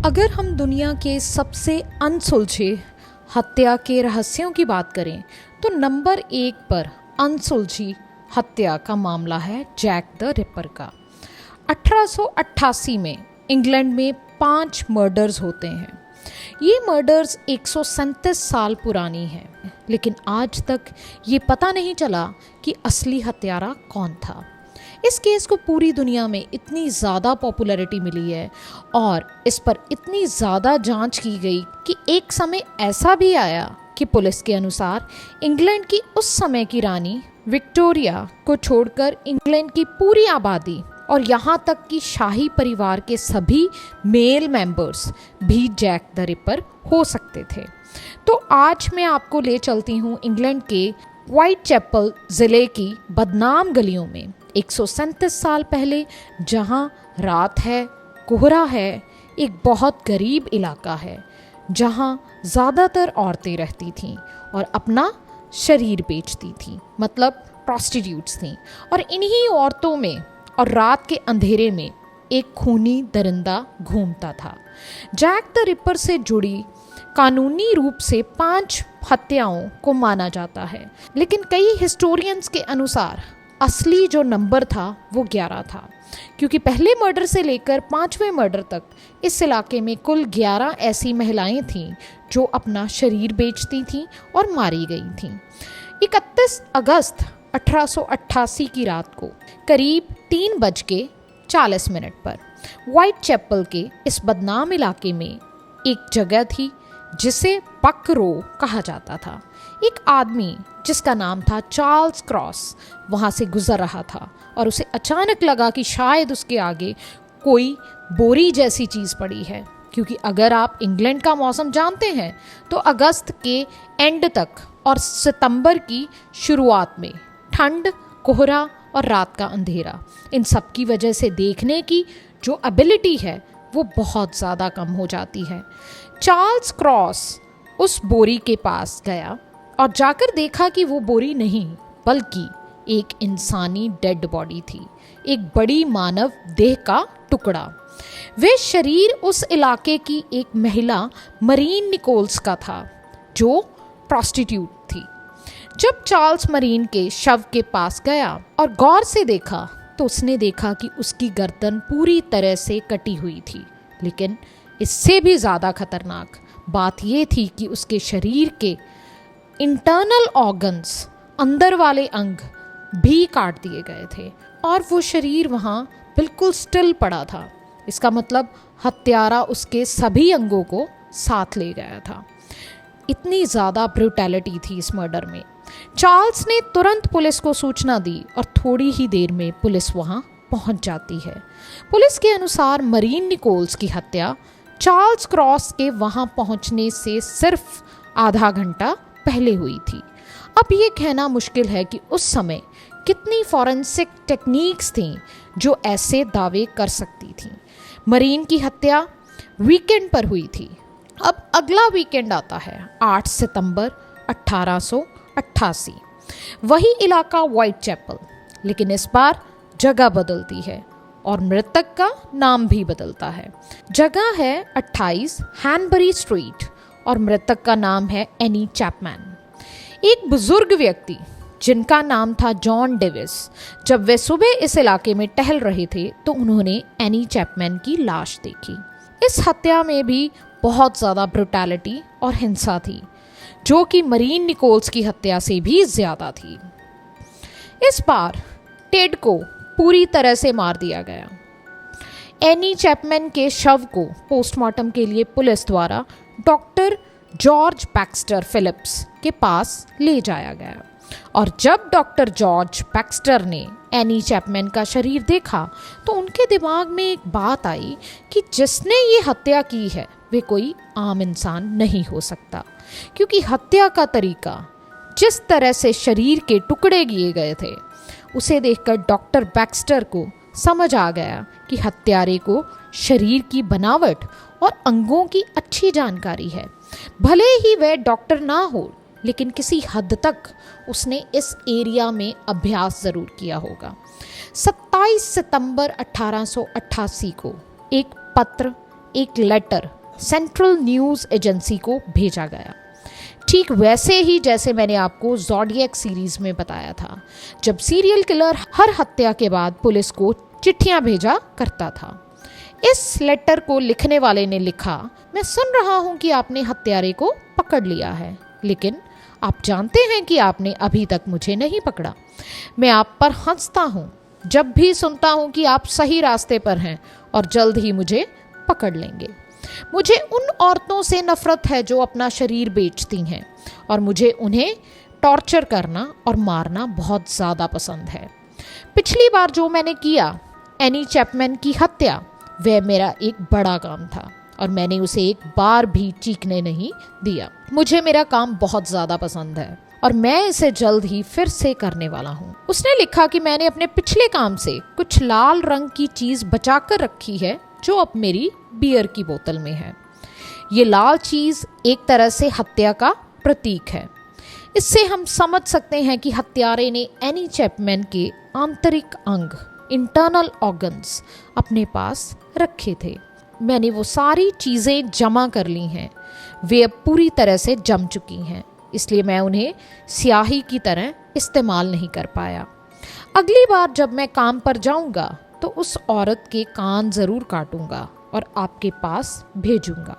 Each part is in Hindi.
अगर हम दुनिया के सबसे अनसुलझे हत्या के रहस्यों की बात करें तो नंबर 1 पर अनसुलझी हत्या का मामला है जैक द रिपर का। 1888 में इंग्लैंड में 5 मर्डर्स होते हैं। ये मर्डर्स 137 साल पुरानी हैं, लेकिन आज तक ये पता नहीं चला कि असली हत्यारा कौन था। इस केस को पूरी दुनिया में इतनी ज़्यादा पॉपुलैरिटी मिली है और इस पर इतनी ज़्यादा जांच की गई कि एक समय ऐसा भी आया कि पुलिस के अनुसार इंग्लैंड की उस समय की रानी विक्टोरिया को छोड़कर इंग्लैंड की पूरी आबादी और यहाँ तक कि शाही परिवार के सभी मेल मेंबर्स भी जैक द रिपर हो सकते थे। तो आज मैं आपको ले चलती हूँ इंग्लैंड के व्हाइट चैपल ज़िले की बदनाम गलियों में 137 साल पहले, जहाँ रात है, कोहरा है, एक बहुत गरीब इलाका है जहाँ ज़्यादातर औरतें रहती थीं और अपना शरीर बेचती थीं, मतलब प्रोस्टिट्यूट्स थीं। और इन्हीं औरतों में और रात के अंधेरे में एक खूनी दरिंदा घूमता था। जैक द रिपर से जुड़ी कानूनी रूप से 5 हत्याओं को माना जाता है, लेकिन कई हिस्टोरियंस के अनुसार असली जो नंबर था वो 11 था, क्योंकि पहले मर्डर से लेकर 5वें मर्डर तक इस इलाके में कुल 11 ऐसी महिलाएं थीं जो अपना शरीर बेचती थीं और मारी गई थीं। 31 अगस्त 1888 की रात को करीब 3:40 पर व्हाइट चैपल के इस बदनाम इलाके में एक जगह थी जिसे बक रो कहा जाता था। एक आदमी जिसका नाम था चार्ल्स क्रॉस वहाँ से गुजर रहा था और उसे अचानक लगा कि शायद उसके आगे कोई बोरी जैसी चीज़ पड़ी है, क्योंकि अगर आप इंग्लैंड का मौसम जानते हैं तो अगस्त के एंड तक और सितंबर की शुरुआत में ठंड, कोहरा और रात का अंधेरा, इन सब की वजह से देखने की जो एबिलिटी है वो बहुत ज़्यादा कम हो जाती है। चार्ल्स क्रॉस उस बोरी के पास गया और जाकर देखा कि वो बोरी नहीं बल्कि एक इंसानी डेड बॉडी थी, एक बड़ी मानव देह का टुकड़ा। वे शरीर उस इलाके की एक महिला मरीन निकोल्स का था जो प्रोस्टिट्यूट थी। जब चार्ल्स मरीन के शव के पास गया और गौर से देखा तो उसने देखा कि उसकी गर्दन पूरी तरह से कटी हुई थी, लेकिन इससे भी ज़्यादा खतरनाक बात यह थी कि उसके शरीर के इंटरनल ऑर्गन्स, अंदर वाले अंग भी काट दिए गए थे और वो शरीर वहाँ बिल्कुल स्टिल पड़ा था। इसका मतलब हत्यारा उसके सभी अंगों को साथ ले गया था। इतनी ज़्यादा ब्रूटैलिटी थी इस मर्डर में। चार्ल्स ने तुरंत पुलिस को सूचना दी और थोड़ी ही देर में पुलिस वहाँ पहुँच जाती है। पुलिस के अनुसार मरीन निकोल्स की हत्या चार्ल्स क्रॉस के वहाँ पहुँचने से सिर्फ आधा घंटा पहले हुई थी। अब ये कहना मुश्किल है कि उस समय कितनी फॉरेंसिक टेक्निक्स थीं जो ऐसे दावे कर सकती थीं। मरीन की हत्या वीकेंड पर हुई थी। अब अगला वीकेंड आता है 8 सितंबर 1888। वही इलाका व्हाइट चैपल, लेकिन इस बार जगह बदलती है और मृतक का नाम भी बदलता है। जगह है 28 हैनबरी स्ट्रीट और मृतक का नाम है एनी चैपमैन। एक बुजुर्ग व्यक्ति जिनका नाम था जॉन डेविस, जब वे सुबह इस इलाके में टहल रहे थे तो उन्होंने एनी चैपमैन की लाश देखी। इस हत्या में भी बहुत ज़्यादा ब्रूटैलिटी और हिंसा थी, जो कि मरीन निकोल्स की हत्या से भी ज़्यादा थी। इस बार टेड को पूरी तरह से मार दिया गया। एनी चैपमैन के शव को पोस्टमार्टम के लिए पुलिस द्वारा डॉक्टर जॉर्ज बैक्स्टर फिलिप्स के पास ले जाया गया और जब डॉक्टर जॉर्ज बैक्स्टर ने एनी चैपमैन का शरीर देखा तो उनके दिमाग में एक बात आई कि जिसने ये हत्या की है वे कोई आम इंसान नहीं हो सकता, क्योंकि हत्या का तरीका, जिस तरह से शरीर के टुकड़े किए गए थे, उसे देखकर डॉक्टर बैक्स्टर को समझ आ गया कि हत्यारे को शरीर की बनावट और अंगों की अच्छी जानकारी है। भले ही वह डॉक्टर ना हो, लेकिन किसी हद तक उसने इस एरिया में अभ्यास ज़रूर किया होगा। 27 सितंबर 1888 को एक पत्र एक लेटर सेंट्रल न्यूज़ एजेंसी को भेजा गया, ठीक वैसे ही जैसे मैंने आपको ज़ोडिएक सीरीज़ में बताया था, जब सीरियल किलर हर हत्या के बाद पुलिस को चिट्ठियां भेजा करता था। इस लेटर को लिखने वाले ने लिखा, मैं सुन रहा हूं कि आपने हत्यारे को पकड़ लिया है, लेकिन आप जानते हैं कि आपने अभी तक मुझे नहीं पकड़ा। मैं आप पर हंसता हूं जब भी सुनता हूं कि आप सही रास्ते पर हैं और जल्द ही मुझे पकड़ लेंगे। मुझे उन औरतों से नफरत है जो अपना शरीर बेचती हैं, और मुझे उन्हें टॉर्चर करना और मारना बहुत ज़्यादा पसंद है। पिछली बार जो मैंने किया, एनी चैपमैन की हत्या, वह मेरा एक बड़ा काम था और मैंने उसे एक बार भी चीखने नहीं दिया। मुझे मेरा काम बहुत ज़्यादा पसंद है और मैं इसे जल्द ही फिर से करने वाला हूँ। उसने लिखा कि मैंने अपने पिछले काम से कुछ लाल रंग की चीज़ बचाकर रखी है जो अब मेरी बियर की बोतल में है। ये लाल चीज़ एक तरह से हत्या का प्रतीक है। इससे हम समझ सकते हैं कि हत्यारे ने एनी चैपमैन के आंतरिक अंग, इंटरनल ऑर्गन्स, अपने पास रखे थे। मैंने वो सारी चीज़ें जमा कर ली हैं, वे अब पूरी तरह से जम चुकी हैं, इसलिए मैं उन्हें स्याही की तरह इस्तेमाल नहीं कर पाया। अगली बार जब मैं काम पर जाऊंगा तो उस औरत के कान ज़रूर काटूंगा और आपके पास भेजूंगा।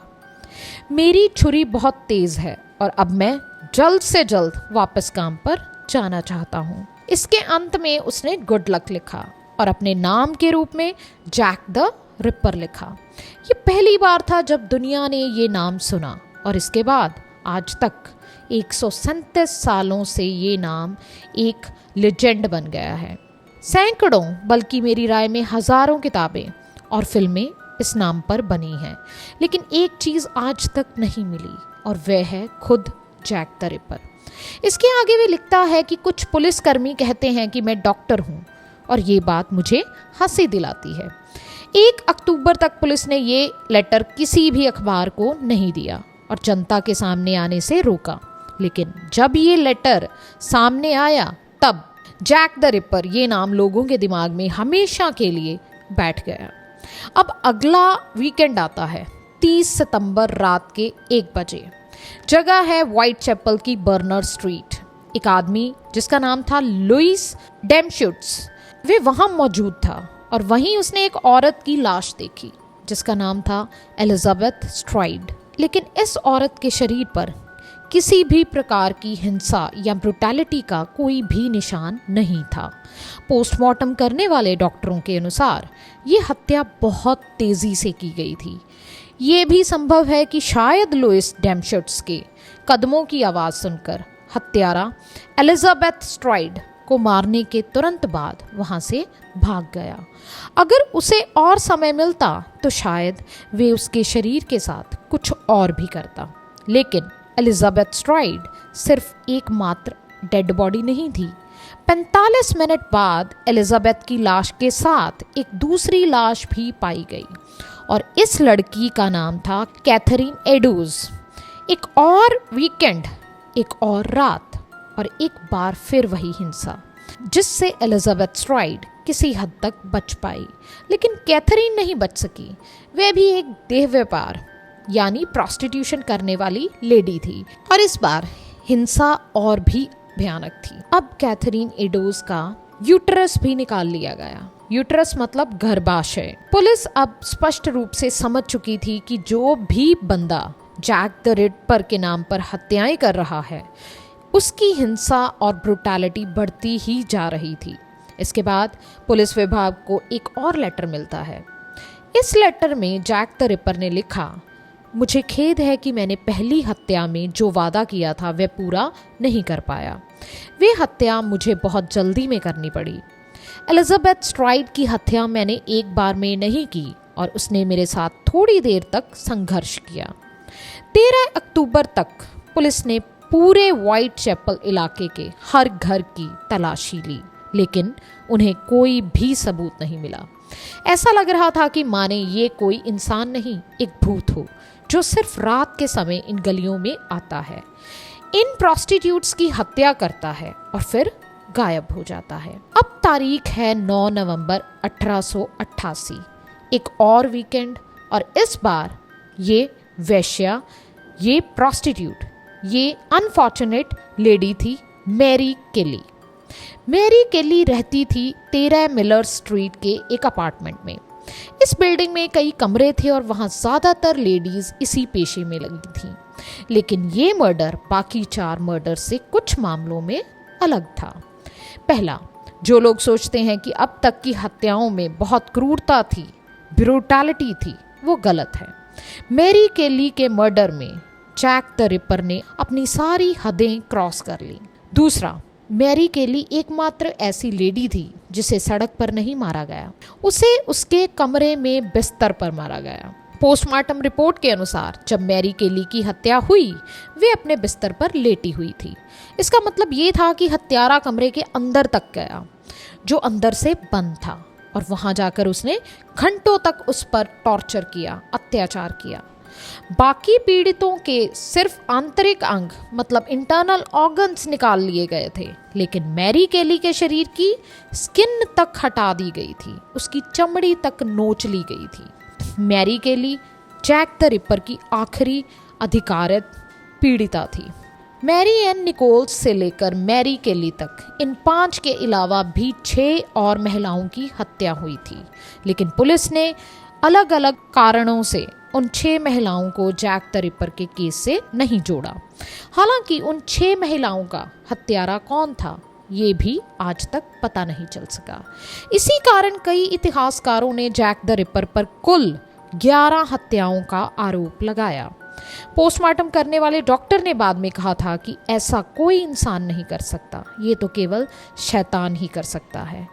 मेरी छुरी बहुत तेज़ है और अब मैं जल्द से जल्द वापस काम पर जाना चाहता हूँ। इसके अंत में उसने गुड लक लिखा और अपने नाम के रूप में जैक द रिपर लिखा। ये पहली बार था जब दुनिया ने ये नाम सुना और इसके बाद आज तक 137 सालों से ये नाम एक लेजेंड बन गया है। सैकड़ों, बल्कि मेरी राय में हज़ारों किताबें और फिल्में इस नाम पर बनी हैं, लेकिन एक चीज़ आज तक नहीं मिली और वह है खुद जैक द रिपर। इसके आगे वे लिखता है कि कुछ पुलिसकर्मी कहते हैं कि मैं डॉक्टर हूँ और ये बात मुझे हंसी दिलाती है। 1 अक्टूबर तक पुलिस ने ये लेटर किसी भी अखबार को नहीं दिया और जनता के सामने आने से रोका, लेकिन जब ये लेटर सामने आया तब जैक द रिपर ये नाम लोगों के दिमाग में हमेशा के लिए बैठ गया। अब अगला वीकेंड आता है 30 सितंबर रात के 1 बजे। जगह है व्हाइट चैपल की बर्नर स्ट्रीट। एक आदमी जिसका नाम था लुइस डेमशुट्स, वे वहाँ मौजूद था और वहीं उसने एक औरत की लाश देखी जिसका नाम था एलिजाबेथ स्ट्राइड। लेकिन इस औरत के शरीर पर किसी भी प्रकार की हिंसा या ब्रुटैलिटी का कोई भी निशान नहीं था। पोस्टमार्टम करने वाले डॉक्टरों के अनुसार ये हत्या बहुत तेज़ी से की गई थी। ये भी संभव है कि शायद लुइस डेमशुट्स के कदमों की आवाज़ सुनकर हत्यारा एलिजाबेथ स्ट्राइड को मारने के तुरंत बाद वहाँ से भाग गया। अगर उसे और समय मिलता तो शायद वे उसके शरीर के साथ कुछ और भी करता, लेकिन एलिजाबेथ स्ट्राइड सिर्फ एकमात्र डेड बॉडी नहीं थी। 45 मिनट बाद एलिजाबेथ की लाश के साथ एक दूसरी लाश भी पाई गई और इस लड़की का नाम था कैथरीन एडोज। एक और वीकेंड, एक और रात और एक बार फिर वही हिंसा, जिससे एलिजाबेथ स्ट्राइड किसी हद तक बच पाई, लेकिन कैथरीन नहीं बच सकी। वह भी एक देह व्यापार यानी प्रोस्टिट्यूशन करने वाली लेडी थी और इस बार हिंसा और भी भयानक थी। अब कैथरीन एडोज का यूट्रस भी निकाल लिया गया। यूट्रस मतलब गर्भाशय। पुलिस अब स्पष्ट रूप से समझ चुकी थी कि जो भी बंदा जैक द रिपर के नाम पर हत्याएं कर रहा है, उसकी हिंसा और ब्रुटैलिटी बढ़ती ही जा रही थी। इसके बाद पुलिस विभाग को एक और लेटर मिलता है। इस लेटर में जैक द रिपर ने लिखा, मुझे खेद है कि मैंने पहली हत्या में जो वादा किया था वह पूरा नहीं कर पाया। वे हत्या मुझे बहुत जल्दी में करनी पड़ी। एलिजाबेथ स्ट्राइड की हत्या मैंने एक बार में नहीं की और उसने मेरे साथ थोड़ी देर तक संघर्ष किया। 13 अक्टूबर तक पुलिस ने पूरे व्हाइट चैपल इलाके के हर घर की तलाशी ली, लेकिन उन्हें कोई भी सबूत नहीं मिला। ऐसा लग रहा था कि माने ये कोई इंसान नहीं, एक भूत हो जो सिर्फ रात के समय इन गलियों में आता है, इन प्रोस्टिट्यूट्स की हत्या करता है और फिर गायब हो जाता है। अब तारीख है 9 नवंबर 1888। एक और वीकेंड और इस बार ये वेश्या, ये प्रॉस्टिट्यूट, ये अनफॉर्चुनेट लेडी थी मैरी केली। मैरी केली रहती थी 13 मिलर स्ट्रीट के एक अपार्टमेंट में। इस बिल्डिंग में कई कमरे थे और वहाँ ज़्यादातर लेडीज़ इसी पेशे में लगी थीं। लेकिन ये मर्डर बाकी 4 मर्डर से कुछ मामलों में अलग था। पहला, जो लोग सोचते हैं कि अब तक की हत्याओं में बहुत क्रूरता थी, ब्रूटैलिटी थी, वो गलत है। मैरी केली के मर्डर में जैक द रिपर ने अपनी सारी हदें क्रॉस कर ली। दूसरा, मैरी केली एकमात्र ऐसी लेडी थी जिसे सड़क पर नहीं मारा गया, उसे उसके कमरे में बिस्तर पर मारा गया। पोस्टमार्टम रिपोर्ट के अनुसार जब मैरी केली की हत्या हुई, वे अपने बिस्तर पर लेटी हुई थी। इसका मतलब ये था कि हत्यारा कमरे के अंदर तक गया, जो अंदर से बंद था, और वहां जाकर उसने घंटों तक उस पर टॉर्चर किया, अत्याचार किया। बाकी पीड़ितों के सिर्फ आंतरिक अंग मतलब इंटरनल ऑर्गन्स निकाल लिए गए थे, लेकिन मैरी केली के शरीर की स्किन तक हटा दी गई थी, उसकी चमड़ी तक नोच ली गई थी। मैरी केली जैक द रिपर की आखिरी अधिकारित पीड़िता थी। मैरी एन निकोल्स से लेकर मैरी केली तक इन 5 के अलावा भी 6 और महिलाओं की हत्या हुई थी, लेकिन पुलिस ने अलग अलग कारणों से उन 6 महिलाओं को जैक द रिपर के केस से नहीं जोड़ा। हालांकि उन 6 महिलाओं का हत्यारा कौन था, ये भी आज तक पता नहीं चल सका। इसी कारण कई इतिहासकारों ने जैक द रिपर पर कुल 11 हत्याओं का आरोप लगाया। पोस्टमार्टम करने वाले डॉक्टर ने बाद में कहा था कि ऐसा कोई इंसान नहीं कर सकता, ये तो केवल शैतान ही कर सकता है।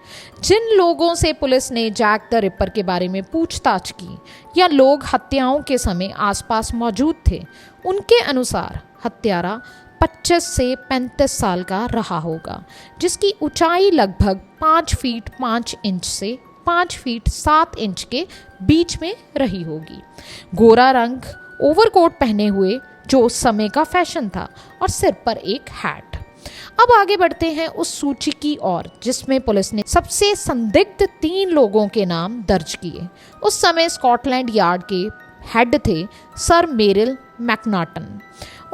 जिन लोगों से पुलिस ने जैक द रिपर के बारे में पूछताछ की या लोग हत्याओं के समय आसपास मौजूद थे, उनके अनुसार हत्यारा 25 से 35 साल का रहा होगा, जिसकी ऊंचाई लगभग 5 फीट 5 इंच से 5 फीट 7 इंच के बीच में रही होगी। गोरा रंग, ओवरकोट पहने हुए, जो उस समय का फैशन था, और सिर पर एक हैट। अब आगे बढ़ते हैं उस सूची की ओर जिसमें पुलिस ने सबसे संदिग्ध 3 लोगों के नाम दर्ज किए। उस समय स्कॉटलैंड यार्ड के हेड थे सर मेरिल मैकनाटन।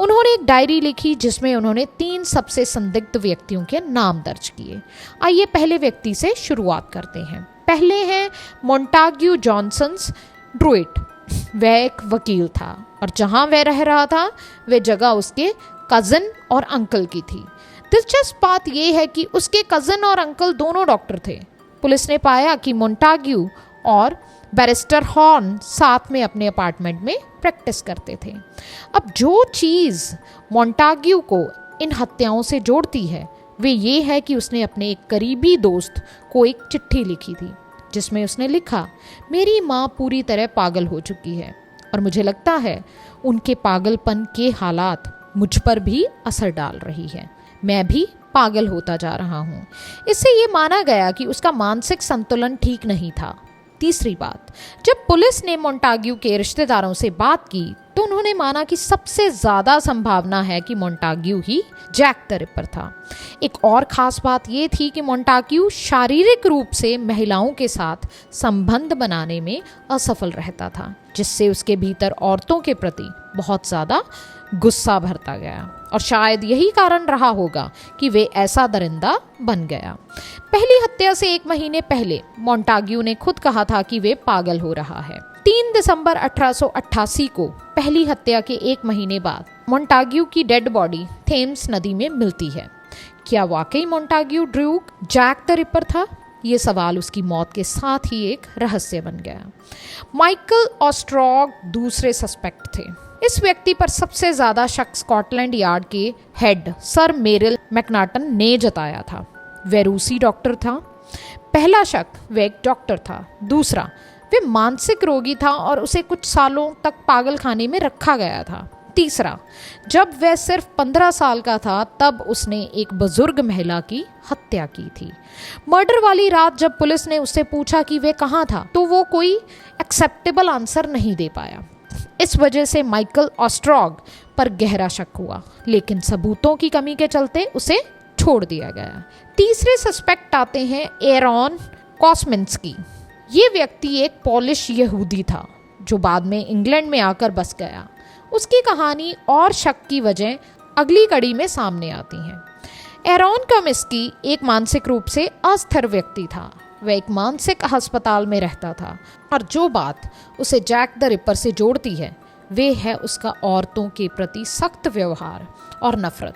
उन्होंने एक डायरी लिखी जिसमें उन्होंने 3 सबसे संदिग्ध व्यक्तियों के नाम दर्ज किए। आइए पहले व्यक्ति से शुरुआत करते हैं। पहले हैं मोंटाग्यू जॉनसन ड्रूइट। वह एक वकील था और जहां वह रह रहा था वह जगह उसके कज़न और अंकल की थी। दिलचस्प बात यह है कि उसके कज़न और अंकल दोनों डॉक्टर थे। पुलिस ने पाया कि मोंटाग्यू और बैरिस्टर हॉर्न साथ में अपने अपार्टमेंट में प्रैक्टिस करते थे। अब जो चीज़ मोंटाग्यू को इन हत्याओं से जोड़ती है वे ये है कि उसने अपने एक करीबी दोस्त को एक चिट्ठी लिखी थी जिसमें उसने लिखा, मेरी माँ पूरी तरह पागल हो चुकी है और मुझे लगता है उनके पागलपन के हालात मुझ पर भी असर डाल रही है। मैं भी पागल होता जा रहा हूँ। इससे ये माना गया कि उसका मानसिक संतुलन ठीक नहीं था। तीसरी बात, जब पुलिस ने मोंटाग्यू के रिश्तेदारों से बात की तो उन्होंने माना कि सबसे ज़्यादा संभावना है कि मोंटाग्यू ही जैक द रिपर था। एक और ख़ास बात ये थी कि मोंटाग्यू शारीरिक रूप से महिलाओं के साथ संबंध बनाने में असफल रहता था, जिससे उसके भीतर औरतों के प्रति बहुत ज़्यादा गुस्सा भरता गया और शायद यही कारण रहा होगा कि वे ऐसा दरिंदा बन गया। पहली हत्या से 1 महीने पहले मोंटाग्यू ने खुद कहा था कि वे पागल हो रहा है। 3 दिसंबर 1888 को पहली हत्या के 1 महीने बाद मोंटाग्यू की डेड बॉडी थेम्स नदी में मिलती है। क्या वाकई मोंटाग्यू ड्रूक जैक द रिपर था? ये सवाल उसकी मौत के साथ ही एक रहस्य बन गया। माइकल ऑस्ट्रॉग दूसरे सस्पेक्ट थे। इस व्यक्ति पर सबसे ज्यादा शक स्कॉटलैंड यार्ड के हेड सर मेरिल मैकनाटन ने जताया था। वह रूसी डॉक्टर था। पहला शक, वह एक डॉक्टर था। दूसरा, वह मानसिक रोगी था और उसे कुछ सालों तक पागल खाने में रखा गया था। तीसरा, जब वह सिर्फ 15 साल का था तब उसने एक बुजुर्ग महिला की हत्या की थी। मर्डर वाली रात जब पुलिस ने उससे पूछा कि वह कहाँ था तो वो कोई एक्सेप्टेबल आंसर नहीं दे पाया। इस वजह से माइकल ऑस्ट्रॉग पर गहरा शक हुआ, लेकिन सबूतों की कमी के चलते उसे छोड़ दिया गया। तीसरे सस्पेक्ट आते हैं एरॉन कॉस्मिंस्की। ये व्यक्ति एक पोलिश यहूदी था जो बाद में इंग्लैंड में आकर बस गया। उसकी कहानी और शक की वजह अगली कड़ी में सामने आती हैं। एरॉन कमिस्की एक मानसिक रूप से अस्थिर व्यक्ति था। वह एक मानसिक अस्पताल में रहता था और जो बात उसे जैक द रिपर से जोड़ती है वे है उसका औरतों के प्रति सख्त व्यवहार और नफरत।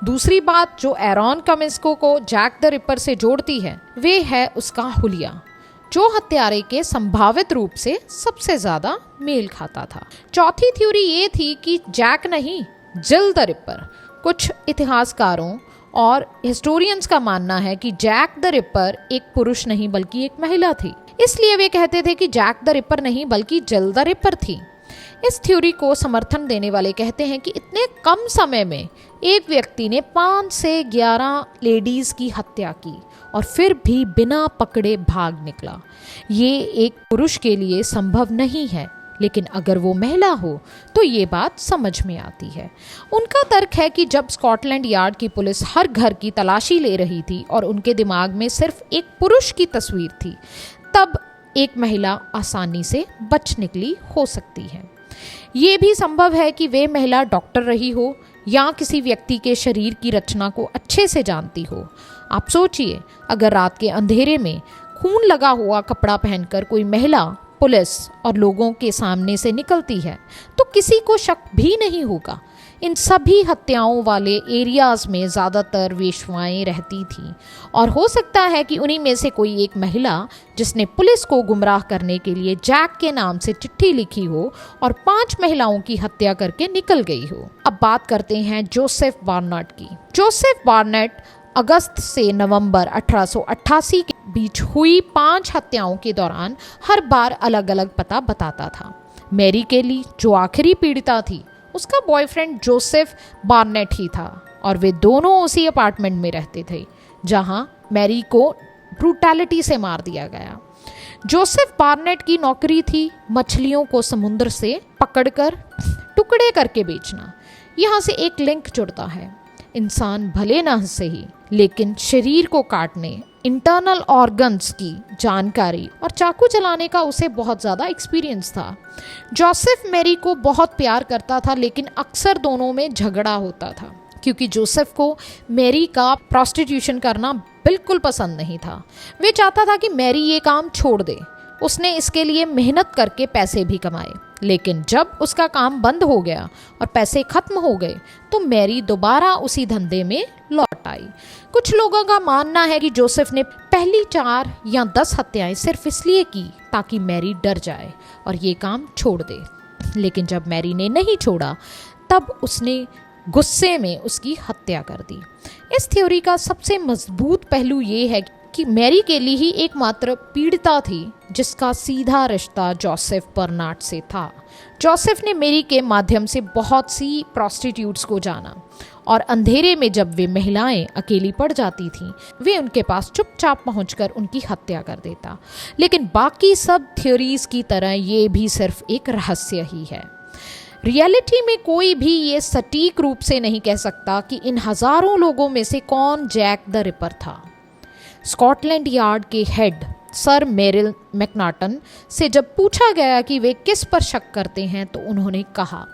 दूसरी बात जो एरॉन कमिस्को को जैक द रिपर से जोड़ती है वे है उसका हुलिया, जो हत्यारे के संभावित रूप से सबसे ज्यादा मेल खाता था। चौथी थ्योरी ये थी कि जैक नहीं, जिल द रिपर। कुछ इतिहासकारों और हिस्टोरियंस का मानना है कि जैक द रिपर एक पुरुष नहीं बल्कि एक महिला थी, इसलिए वे कहते थे कि जैक द रिपर नहीं बल्कि जिल द रिपर थी। इस थ्योरी को समर्थन देने वाले कहते हैं कि इतने कम समय में एक व्यक्ति ने 5 से 11 लेडीज की हत्या की और फिर भी बिना पकड़े भाग निकला। ये एक पुरुष के लिए संभव नहीं है, लेकिन अगर वो महिला हो तो ये बात समझ में आती है। उनका तर्क है कि जब स्कॉटलैंड यार्ड की पुलिस हर घर की तलाशी ले रही थी और उनके दिमाग में सिर्फ एक पुरुष की तस्वीर थी, तब एक महिला आसानी से बच निकली हो सकती है। ये भी संभव है कि वे महिला डॉक्टर रही हो या किसी व्यक्ति के शरीर की रचना को अच्छे से जानती हो। आप सोचिए, अगर रात के अंधेरे में खून लगा हुआ कपड़ा पहनकर कोई महिला पुलिस और लोगों के सामने से निकलती है तो किसी को शक भी नहीं होगा। इन सभी हत्याओं वाले एरियाज में ज़्यादातर वेश्वाएं रहती थीं और हो सकता है कि उन्हीं में से कोई एक महिला जिसने पुलिस को गुमराह करने के लिए जैक के नाम से चिट्ठी लिखी हो और 5 महिलाओं की हत्या करके निकल गई हो। अब बात करते हैं जोसेफ बार्नेट की। जोसेफ बार्नेट अगस्त से नवंबर 1888 के बीच हुई 5 हत्याओं के दौरान हर बार अलग अलग पता बताता था। मैरी केली, जो आखिरी पीड़िता थी, उसका बॉयफ्रेंड जोसेफ बार्नेट ही था और वे दोनों उसी अपार्टमेंट में रहते थे जहां मैरी को ब्रूटैलिटी से मार दिया गया। जोसेफ बार्नेट की नौकरी थी मछलियों को समुद्र से पकड़कर टुकड़े करके बेचना। यहाँ से एक लिंक जुड़ता है। इंसान भले न सही, लेकिन शरीर को काटने, इंटरनल ऑर्गन्स की जानकारी और चाकू चलाने का उसे बहुत ज़्यादा एक्सपीरियंस था। जोसेफ मैरी को बहुत प्यार करता था, लेकिन अक्सर दोनों में झगड़ा होता था क्योंकि जोसेफ को मैरी का प्रोस्टिट्यूशन करना बिल्कुल पसंद नहीं था। वे चाहता था कि मैरी ये काम छोड़ दे। उसने इसके लिए मेहनत करके पैसे भी कमाए, लेकिन जब उसका काम बंद हो गया और पैसे खत्म हो गए तो मैरी दोबारा उसी धंधे में लौट आई। कुछ लोगों का मानना है कि जोसेफ ने पहली 4 या 10 हत्याएं सिर्फ इसलिए की ताकि मैरी डर जाए और ये काम छोड़ दे, लेकिन जब मैरी ने नहीं छोड़ा तब उसने गुस्से में उसकी हत्या कर दी। इस थ्योरी का सबसे मजबूत पहलू ये है कि मैरी केली ही एकमात्र पीड़िता थी जिसका सीधा रिश्ता जोसेफ बार्नेट से था। जोसेफ ने मैरी के माध्यम से बहुत सी प्रोस्टिट्यूट्स को जाना और अंधेरे में जब वे महिलाएं अकेली पड़ जाती थीं, वे उनके पास चुपचाप पहुंचकर उनकी हत्या कर देता। लेकिन बाकी सब थ्योरीज की तरह ये भी सिर्फ एक रहस्य ही है। रियलिटी में कोई भी ये सटीक रूप से नहीं कह सकता कि इन हजारों लोगों में से कौन जैक द रिपर था। स्कॉटलैंड यार्ड के हेड सर मेरिल मैकनाटन से जब पूछा गया कि वे किस पर शक करते हैं तो उन्होंने कहा,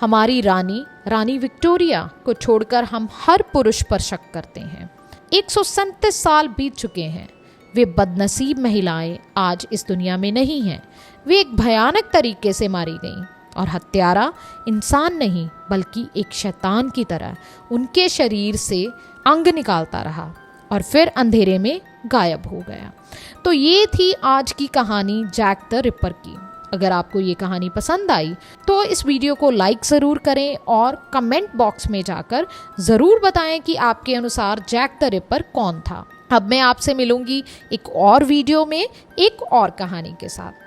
हमारी रानी विक्टोरिया को छोड़कर हम हर पुरुष पर शक करते हैं। 137 साल बीत चुके हैं। वे बदनसीब महिलाएं आज इस दुनिया में नहीं हैं। वे एक भयानक तरीके से मारी गईं और हत्यारा इंसान नहीं बल्कि एक शैतान की तरह उनके शरीर से अंग निकालता रहा और फिर अंधेरे में गायब हो गया। तो ये थी आज की कहानी जैक द रिपर की। अगर आपको ये कहानी पसंद आई तो इस वीडियो को लाइक ज़रूर करें और कमेंट बॉक्स में जाकर ज़रूर बताएं कि आपके अनुसार जैक द रिपर कौन था। अब मैं आपसे मिलूंगी एक और वीडियो में एक और कहानी के साथ।